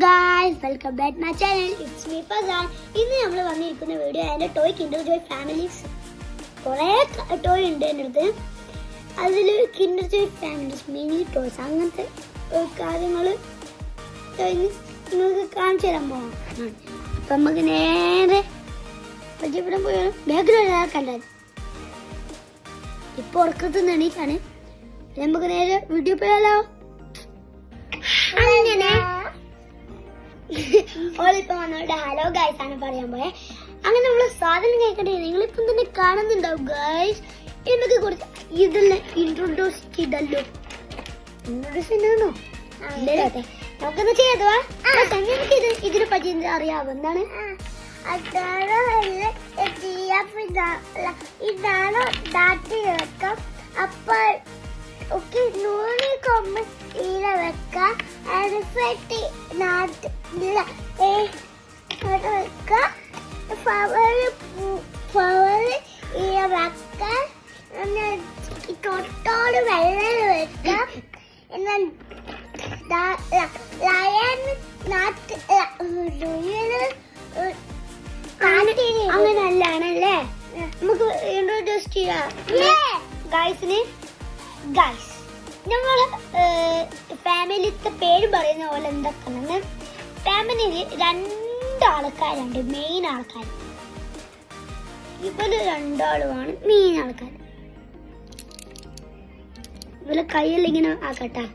guys, welcome back to my channel. It's me Fazan. ഇന്ന് നമ്മൾ വന്നിരിക്കുന്ന വീഡിയോ എൻ്റെ ടോയ് കിൻഡർ ജോയ് ഫാമിലീസ് കുറേ ടോയ് ഉണ്ട് എൻ്റെ അടുത്ത്. അതിൽ Kinder Joy families mini toys അങ്ങനത്തെ കാര്യങ്ങൾ നിങ്ങൾക്ക് കാണിച്ചു തരാൻ പോകാം. അപ്പം നമുക്ക് നേരെ പരിചയപ്പെടാൻ പോയാൽ ബാക്ക്ഗ്രൗണ്ട് കണ്ടത് ഇപ്പോൾ ഉറക്കത്തിൽ നിന്ന് എണീറ്റാണ്. നമുക്ക് നേരെ വീഡിയോ പോയാലോ. അങ്ങനെ ഓളിപ്പം വന്നോട്ട് ഹലോ ഗൈസ് ആണ് പറയാൻ പോയെ. അങ്ങനെ നമ്മള് സാധനം കഴിക്കട്ടെ. നിങ്ങളിപ്പം തന്നെ കാണുന്നുണ്ടാവും ഗൈസ്. എന്നൊക്കെ കുറച്ച് ഇതെല്ലാം ഇൻട്രൊഡ്യൂസ് ചെയ്തല്ലോ. ഇൻട്രൊഡ്യൂസ് ചെയ്യുന്നോ നമുക്കൊന്ന് ചെയ്തവാ. എനിക്ക് ഇതിനെ പറ്റി അറിയാവോ? എന്താണ് ഇതാണോ ദാട്ടി വെക്കാം. അപ്പൊ ഓക്കെ നൂണി കൊമ്പ് ഈല വെക്കാം. വെക്ക ഫ്ലവർ ഈല വെക്കാം. തൊട്ടോട് വെള്ളം വെക്കാം. എന്നാൽ അങ്ങനല്ലാണല്ലേ. നമുക്ക് ഇൻട്രോഡ്യൂസ് ചെയ്യാം ഗൈസിന്. ഗൈസ് ഞങ്ങള് ഫാമിലിത്തെ പേര് പറയുന്ന പോലെ എന്തൊക്കെ ഫാമിലിയിൽ രണ്ടാൾക്കാരുണ്ട് മെയിൻ ആൾക്കാർ. ഇവര് രണ്ടാളുമാണ് മെയിൻ ആൾക്കാർ. ഇവരെ കയ്യിൽ ഇങ്ങനെ ആക്കട്ടെ.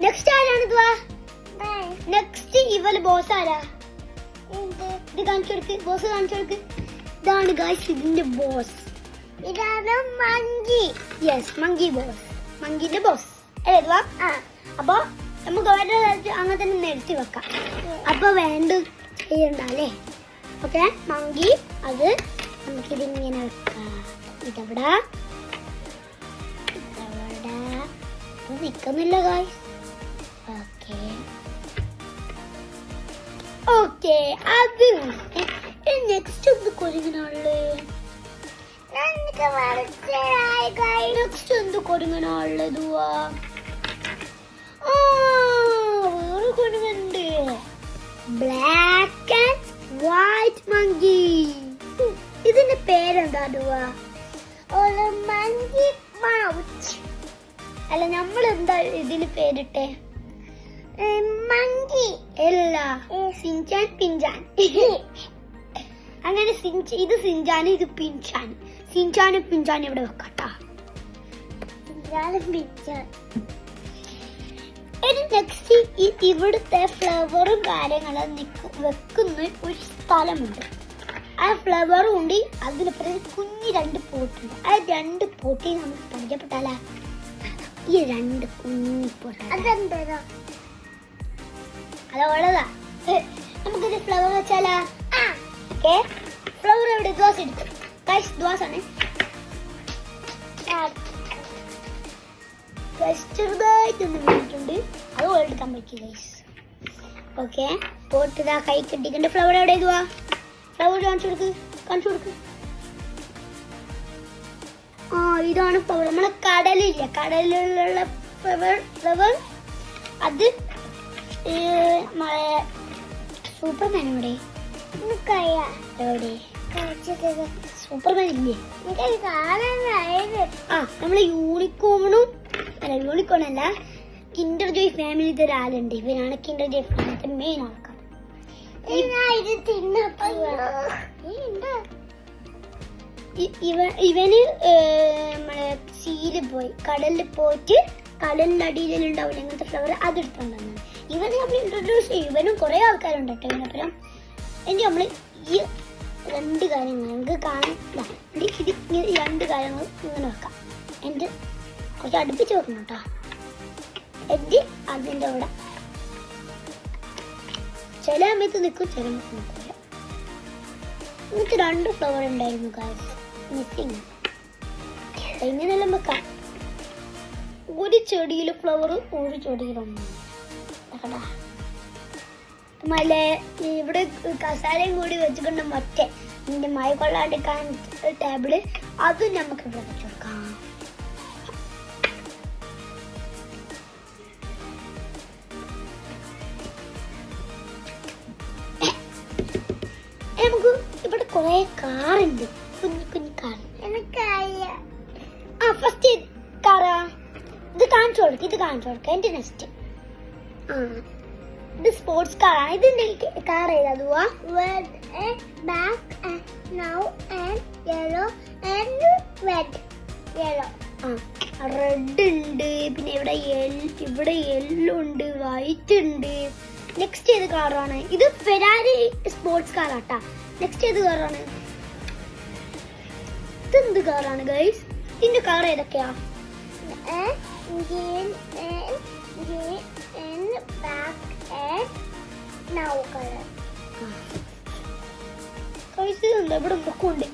നെക്സ്റ്റ് ആരാണ്? നെക്സ്റ്റ് ഇവര് ബോസ് ആരാ? ഇത് കാണിച്ചു കൊടുക്ക്. ബോസ് കാണിച്ചു കൊടുക്ക്. ഇതാണ് ഗൈസ് ഇതിന്റെ ബോസ്. ഇതാണ് മങ്കി. Yes monkey boss. മങ്കിന്റെ ബോസ് ഏതുവാ? അപ്പൊ നമുക്ക് ഓരോ അങ്ങനെ തന്നെ നിരത്തി വെക്കാം. അപ്പൊ വേണ്ട ചെയ്യണ്ടല്ലേ. ഓക്കെ മങ്കി അത് നമുക്കിതിങ്ങനെ വെക്കാം. ഇതവിടെ നിക്കുന്നില്ല ഗൈസ്. ഓക്കെ ഓക്കെ അത് നെക്സ്റ്റ് എന്ത് കൊരുങ്ങനാള്? നെക്സ്റ്റ് എന്ത് കൊരുങ്ങനാളത്? വേറെ കൊരുങ്ങുണ്ട്. Black and white monkey. ഇതിന്റെ പേരെന്താ? മങ്കി മൗച്ച്. അല്ല നമ്മളെന്താ ഇതിന് പേരിട്ടെ? മങ്കി അല്ല സിൻചാൻ പിഞ്ചാൻ. അങ്ങനെ ഇത് സിൻചാൻ ഇത് പിഞ്ചാൻ. സിൻചാനും പിഞ്ചാൻ ഇവിടെ വെക്കട്ടാ. നെക്സ്റ്റ് ഇവിടുത്തെ ഫ്ലവറും കാര്യങ്ങളും വെക്കുന്ന ഒരു സ്ഥലമുണ്ട്. ആ ഫ്ലവറും ഉണ്ട്. അതിനപ്പുറം കുഞ്ഞി രണ്ട് പോട്ടുണ്ട്. ആ രണ്ട് പോട്ടി നമുക്ക് പരിചയപ്പെട്ടാലാ? ഈ രണ്ട് കുഞ്ഞി പോട്ട അതെന്താ? അതുള്ളതാ. നമുക്കിത് ഫ്ലവർ വെച്ചാലാ? ഓക്കെ ഫ്ലവർ എവിടെ? ഗ്ലാസ് എടുത്തു ഗൈസ്. ഗ്ലാസ് ആണ് ചെറുതായിട്ടൊന്ന് വീണിട്ടുണ്ട്. അത് എടുക്കാൻ പറ്റി ഗൈസ്. ഓക്കെ പോട്ടിതാ കൈ കെട്ടിക്കണ്ട. ഫ്ലവർ എവിടെ? ഇതുവാ ഫ്ലവർ കാണിച്ചു കൊടുക്ക്. കാണിച്ചു കൊടുക്ക്. ഇതാണ് ഫ്ലവർ. നമ്മളെ കടലില്ല, കടലിലുള്ള ഫ്ലവർ അത് നമ്മളെ സൂപ്പർമാൻ ഇവിടെ. സൂപ്പർമാൻ ഇല്ലേ? നമ്മളെ യൂണിക്കോണും അല്ല യൂണിക്കോൺ അല്ല കിൻഡർ ജോയ് ഫാമിലിത്തെ ഒരാളുണ്ട്. ഇവനാണ് കിൻഡർ ജോയ് ഫാമിലിത്തെ മെയിൻ ആൾക്കാർ. ഇവന് നമ്മളെ സീല് പോയി കടലിൽ പോയിട്ട് കടലിന്റെ അടിയിലുണ്ടാവില്ല ഇങ്ങനത്തെ ഫ്ലവർ അതെടുത്തോണ്ടാണ് ഇവന് നമ്മൾ ഇൻട്രൊഡ്യൂസ് ചെയ്യും. ഇവനും കുറെ ആൾക്കാരുണ്ട് കേട്ടോ ഇതിനപ്പുറം. എന്റെ നമ്മള് ഈ രണ്ട് കാര്യങ്ങൾ നമുക്ക് കാണാം. ഇത് ഇങ്ങനെ രണ്ട് കാര്യങ്ങൾ ഇങ്ങനെ വെക്കാം. എന്റെ കുറച്ച് അടുപ്പിച്ച് വെക്കണം കേട്ടോ. എന്റെ അതിന്റെ അവിടെ ചില സമയത്ത് നിൽക്കും, ചില സമയത്ത് നിൽക്കില്ല. ഇങ്ങനത്തെ രണ്ട് ഫ്ലവർ ഉണ്ടായിരുന്നു ഗൈസ് മിസ്സിങ്. എങ്ങനെയെല്ലാം വെക്കാം. ഒരു ചെടിയിലെ ഫ്ലവർ ഒരു ചെടിയിലൊന്നും മലേ ഇവിടെ കസാലയും കൂടി വെച്ചിട്ടുണ്ട്. മറ്റേ മഴ കൊള്ളാണ്ടിരിക്കാൻ ടേബിള് അതും നമുക്ക് ഇവിടെ വെച്ചു കൊടുക്കാം. കൊറേ കാറുണ്ട്, കുഞ്ഞു കുഞ്ഞു കാർ. ആ ഫസ്റ്റ് കാറാ ഇത് കാണിച്ചു കൊടുക്ക എന്റെ നെക്സ്റ്റ്. ആ ഇത് സ്പോർട്സ് കാറാണ്. ഇതിന്റെ കാർ ഏതാ ദുവാ? റെഡ് ഉണ്ട്, പിന്നെ ഇവിടെ യെല്ലോ ഉണ്ട്, വൈറ്റ് ഉണ്ട്. നെക്സ്റ്റ് ഏത് കാറാണ്? ഇത് ഫെരാരി സ്പോർട്സ് കാറാട്ടാ. നെക്സ്റ്റ് ഏത് കാറാണ്? ഇതെന്ത് കാറാണ് ഗൈസ്? ഇതിന്റെ കാർ ഏതൊക്കെയാ? ഇവിടെ ബുക്കുണ്ട്.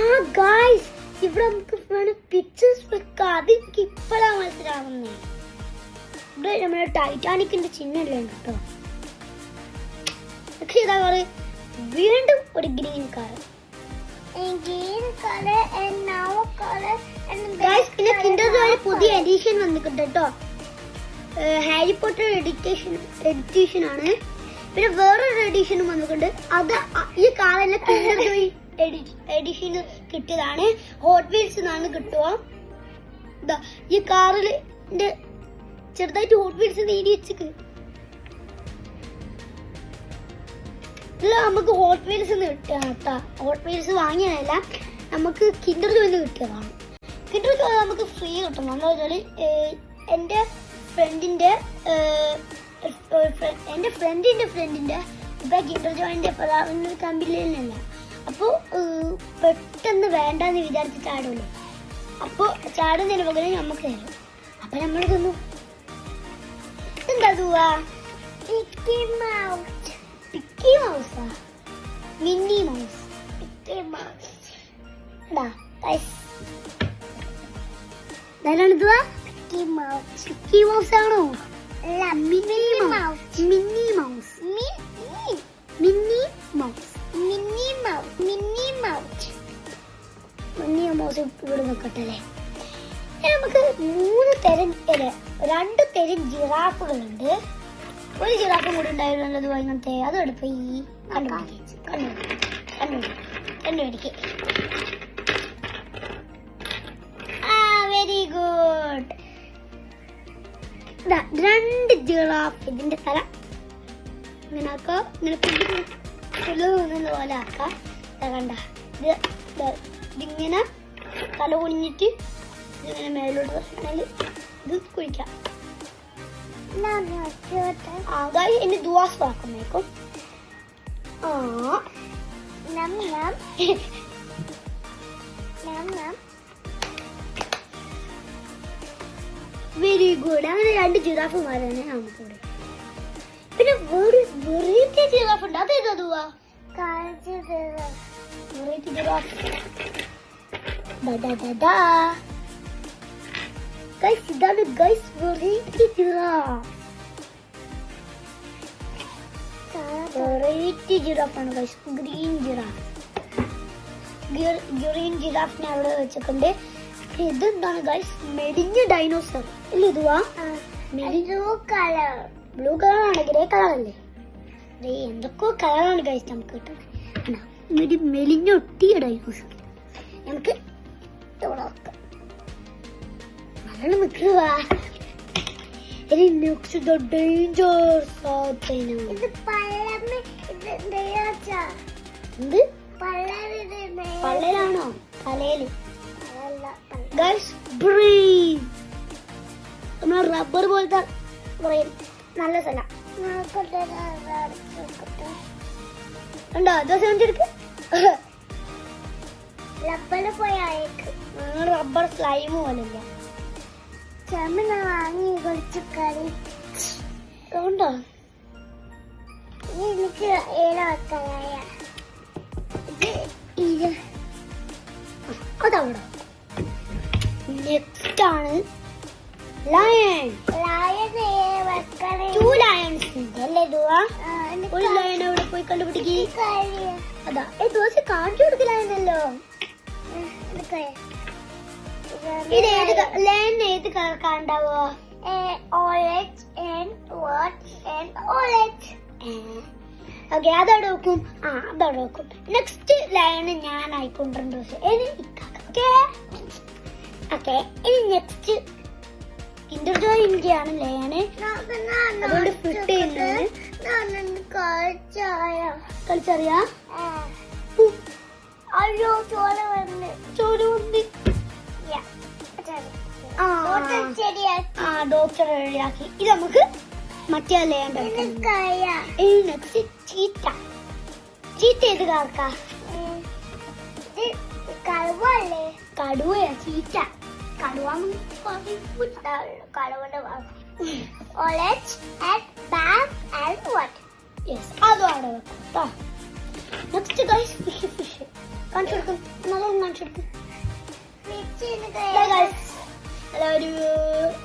ആ ഗൈസ് ഇവിടെ നമുക്ക് വേണം പിക്ചേഴ്സ് വെക്കാം. അത് എനിക്ക് ഇപ്പഴാ മനസ്സിലാവുന്നേ. ഇവിടെ നമ്മുടെ ടൈറ്റാനിക്കിന്റെ ചിഹ്നമല്ലേ കേട്ടോ. പക്ഷെ ഇതാ കാറ് വീണ്ടും ഒരു ഗ്രീൻ കാർ. പിന്നെ കിൻഡർ ജോയ് പുതിയ എഡിഷൻ വന്നിട്ടുണ്ട് കേട്ടോ. ഹാരി പോട്ടർ എഡിഷൻ ആണ്. പിന്നെ വേറൊരു എഡിഷനും വന്നിട്ടുണ്ട്. അത് ഈ കാറെല്ലാം കിൻഡർ ജോയ് എഡിഷൻ കിട്ടിയതാണ്. ഹോട്ട് വീൽസ് നിന്നാണ് കിട്ടുക. ഈ കാറിൽ ചെറുതായിട്ട് ഹോട്ട് വീൽസ് നേടി വെച്ചിട്ട് ഇല്ല, നമുക്ക് ഹോട്ട് വീൽസ് കിട്ടുക. ഹോട്ട് വീൽസ് വാങ്ങിയതല്ല, നമുക്ക് കിൻഡർ ജോയിന്ന് കിട്ടിയതാണ്. കിൻഡർ ജോയ് നമുക്ക് ഫ്രീ കിട്ടും. എന്താ വെച്ചാൽ എൻ്റെ ഫ്രണ്ടിൻ്റെ ഇപ്പൊ കിൻഡർ ജോയിന്റെ കമ്പനിയിലല്ല. അപ്പോൾ പെട്ടെന്ന് വേണ്ടെന്ന് വിചാരിച്ച് ചാടുമല്ലോ. അപ്പോൾ ചാടുന്നതിന് പകരം നമുക്ക് തരും. അപ്പൊ നമ്മൾ തന്നു. എന്താ ദുവാ? പിക്കി മൗസാ? മിന്നി മൗസ്? ഇതാണ് ദുവാ. പിക്കി മൗസ് ആണോ? അല്ല, മിന്നി മൗസ്. മിന്നി മൗസ് ഇവിടെ നോക്കട്ടെ. നമുക്ക് 2 തരം ജിറാഫുകളുണ്ട്. ഒരു ജിറാഫും കൂടി ഉണ്ടായിരുന്നത് ഇങ്ങനത്തെ. അതോടെ പോയി കണ്ടുപിടിക്കുക. Very good. 2 ജിറാഫ്. ഇതിന്റെ തല ഇങ്ങനെ ആക്കാം. പോലെ ആക്കാം. കണ്ട ഇതിങ്ങനെ തല കുഞ്ഞിട്ട് ഇതിങ്ങനെ മേലോട്ട് പറഞ്ഞാല് ഇത് കുഴിക്കാം. എന്നെ ദുവാസ്വാക്കുന്നേക്കും. Very good. അങ്ങനെ 2 ജിറാഫുമാരാണ് നമുക്കിവിടെ. പിന്നെ വെറൈറ്റി ജിറാഫ് ഉണ്ട്. അതേതാ ദുവാ? Variety giraffe. ഇതാണ് ഗൈസ് വെറൈറ്റി ജിറാഫ്. വെറൈറ്റി ജിറാഫാണ് ഗൈസ്. ഗ്രീൻ ജിറാഫിനെ അവിടെ വെച്ചിട്ടുണ്ട്. ഇതെന്താണ് ഗൈസ്? മെലിഞ്ഞ ഡൈനോസർ ഇല്ല ഇതുവാ? ബ്ലൂ കളറാണ്, ഗ്രേ കളറല്ലേ? എന്തൊക്കെയോ കളറാണ് ഗൈസ് നമുക്ക് കിട്ടുന്നത്. മെലിഞ്ഞൊട്ടിയ ഡൈനോസർ നമുക്ക് ഇവിടെ വെക്കാം. നല്ല നിൽക്കുക. പള്ളയിലാണോ? തലയില് നമ്മളെ റബ്ബർ പോലത്തെ പറയും. നല്ല സ്ഥലം ഉണ്ടോ? ദിവസം എടുക്ക്. റബ്ബറിൽ പോയേക്ക്. റബ്ബർ സ്ലൈം പോലല്ല. വാങ്ങി കുറച്ച് കളി ഉണ്ടോ? എനിക്ക് ഏഴാക്കായ അതവിടെ. നെക്സ്റ്റ് ആണ് ലയൺ. ടു ലയൺസ് അല്ലേ ദുവാ? ഒരു ലയൺ അവിടെ പോയി കണ്ടുപിടിക്കുക. അതാ ദിവസം കാണിച്ചു കൊടുക്കലായിരുന്നല്ലോ. ഇത് ലയൺ ഏത് കളർക്കാണ്ടാവോ? ഓക്കെ, അതവിടെ വെക്കും. അതവിടെ വെക്കും. നെക്സ്റ്റ് ലയണ് ഞാൻ ആയിക്കൊണ്ടിരുന്ന ദിവസം ഓക്കെ. ഇനി നെക്സ്റ്റ് കിൻഡർ ജോയ് ഇന്ത്യയാണ് ലയണ്. അതുകൊണ്ട് ഫിറ്റ് ചെയ്യുന്നത് കളിച്ചറിയാ. അയ്യോ ചോര വന്ന് ഡോക്ടർ റെഡിയാക്കി. ഇത് നമുക്ക് മറ്റേ ലയണ്ട. നെക്സ്റ്റ് ചീത്ത. ചീത്ത ഏത് കാർക്കാ? കടുവല്ലേ? കടുവയാ ചീത്ത. കടുവാന്ന് കടുവന്റെ orange and black and white. Yes, അതും അവിടെ വെക്കും കേട്ടോ. Next guys fish. ഫിഷ് കാണിച്ചു കൊടുക്കും. നല്ലോണം കാണിച്ചു കൊടുക്കും. ഒരു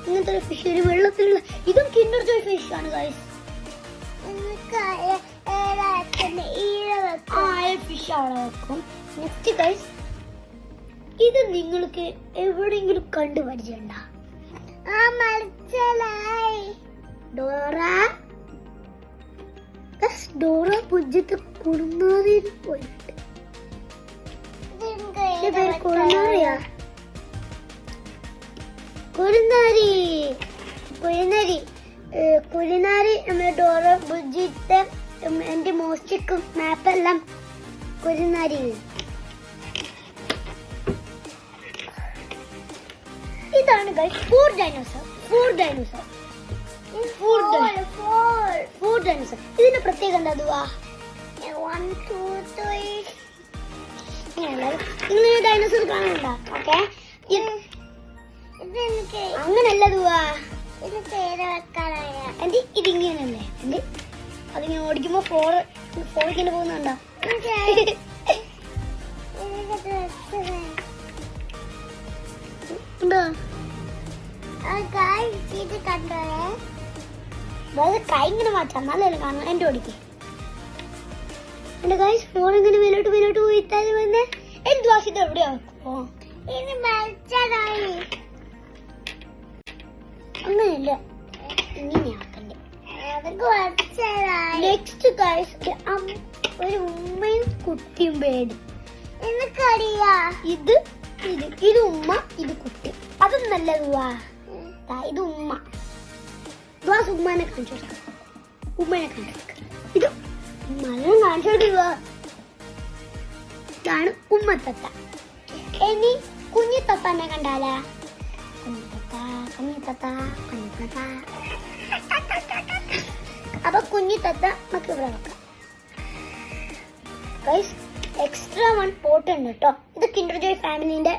ഇങ്ങനത്തെ ഒരു ഫിഷ്, ഒരു വെള്ളത്തിലുള്ള. ഇതും കിൻഡർ ജോയ് ഫിഷ് ആണ് ഗൈസ്. ഫിഷ് അവിടെ വെക്കും. നെക്സ്റ്റ് ഗൈസ്, ഇത് നിങ്ങൾക്ക് എവിടെയെങ്കിലും കണ്ടു പരിചയണ്ട? ഡോറ പുജ്ജത്ത് കുടുംബാതിൽ പോയിട്ട് കുറുനാരിയാ. കുരുനാരി നമ്മുടെ ഡോറ ബുജ്ജിത്തെ എന്റെ മോസ്റ്റിക്കും മാപ്പെല്ലാം കുരുനാരി. ഇതാണ് ഗൈസ് ഫൂഡ് ഡൈനോസർ. ഇതിന്റെ പ്രത്യേകത എന്താ? നിങ്ങൾ ഡൈനോസർ കാണണ്ട. ഓക്കെ, അങ്ങനല്ല ദുവാ. എന്റെ ഇതിങ്ങനല്ലേ? എന്റെ അതിങ്ങനെ ഓടിക്കുമ്പോ ഫോറിങ്ങനെ പോകുന്നുണ്ടോ? കൈ ഇങ്ങനെ മാറ്റാം, നല്ല കാണാം. എന്റെ ഓടിക്ക് എന്റെ ഗൈസ് ഫോൺ ഇങ്ങനെ മേലോട്ട് പോയിട്ടാൽ വന്നെ എന്ത് വാശിത് എവിടെയാ? അങ്ങനെയല്ല, ഇങ്ങനെയാക്കണ്ടേ. നെക്സ്റ്റ് ഗൈസ്, ഒരു ഉമ്മയും കുട്ടിയും പേടി. എനിക്കറിയാ. ഇത് ഉമ്മ, ഇത് കുട്ടി. അതും നല്ലതുവാ. ഇത് ഉമ്മ. ഉമ്മനെ കാണിച്ചു കൊടുക്കാം. ഇത് ഉമ്മനെ കാണിച്ചു കൊടുക്കുക. ഇതാണ് ഉമ്മത്തത്ത. ഇനി കുഞ്ഞിത്തത്തന്നെ കണ്ടാലാ? കുഞ്ഞിത്തത്ത. അപ്പൊ കുഞ്ഞിത്തത്ത നമുക്ക് ഇവിടെ വെക്കാം. ഗൈസ്, എക്സ്ട്രാ 1 പോട്ട് ഉണ്ട് കേട്ടോ. ഇത് കിൻഡർ ജോയ് ഫാമിലിന്റെ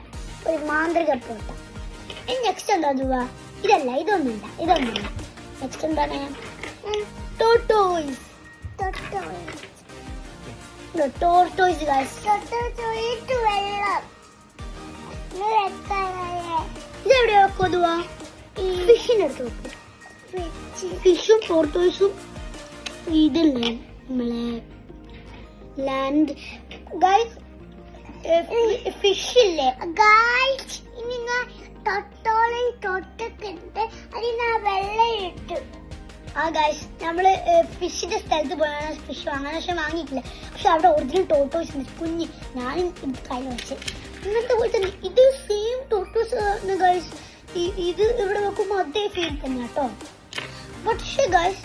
ഒരു മാന്ത്രിക പോട്ട. ഇനി നെക്സ്റ്റ് എന്താ ദുവാ? ഇതൊന്നുമില്ല. നെക്സ്റ്റ് എന്താണ്? Tortoise guys. ഇതെവിടെയാ വെക്കോ ദുവാ? ഫിഷിന്റെ അടുത്ത് വെക്കും. ഫിഷും ടോർട്ടോയ്സും ഇതില്ലേ നമ്മളെ ലാൻഡ് ഗൈസ്. ഫിഷ് ഇല്ലേ ഗൈസ്? ഇനി തൊട്ടൊക്കെ അതിന് വെള്ളയിട്ട്. ഗൈസ്, നമ്മള് ഫിഷിന്റെ സ്ഥലത്ത് പോയാണ് ഫിഷ് വാങ്ങാൻ. പക്ഷെ വാങ്ങിയിട്ടില്ല. പക്ഷെ അവിടെ ഒറിജിനൽ ടോട്ടോസ് ഉണ്ട്, കുഞ്ഞ്. ഞാനും ഇത് കയ്യിൽ വെച്ച് ഇങ്ങനത്തെ പോലെ തന്നെ. ഇത് സെയിം ടോട്ടോസ് ഗൈസ്. ഇത് ഇവിടെ വെക്കുമ്പോ അതേ ഫീൽ തന്നെ കേട്ടോ. പക്ഷെ ഗൈസ്,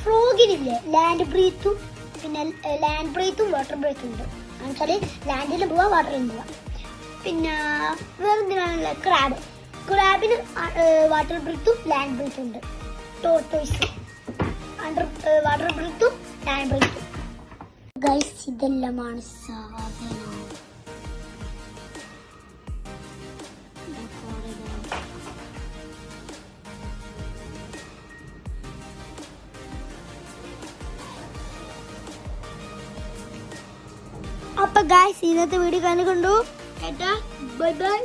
ഫ്രോഗിനില്ലേ ലാൻഡ് ബ്രീത്തും, പിന്നെ ലാൻഡ് ബ്രീത്തും വാട്ടർ ബ്രീത്തും ഉണ്ട്. എന്നുവെച്ചാല് ലാൻഡിലും പോവാം, വാട്ടറിലും പോവാം. പിന്നെ വേറെന്തിനാണല്ലേ? ക്രാബിന് വാട്ടർ ബ്രീത്തും ലാൻഡ് ബ്രീത്തും ഉണ്ട്. ടോർട്ടോയ്സ് വാട്ടർ ബ്രീത്തും ലാൻഡ് ബ്രീത്തും. ഗൈസ്, ഇതെല്ലാമാണ് സാധനം. അപ്പൊ ഗൈസ്, ഇന്നത്തെ വീഡിയോ കണ്ടുകൊണ്ടു. Bye bye.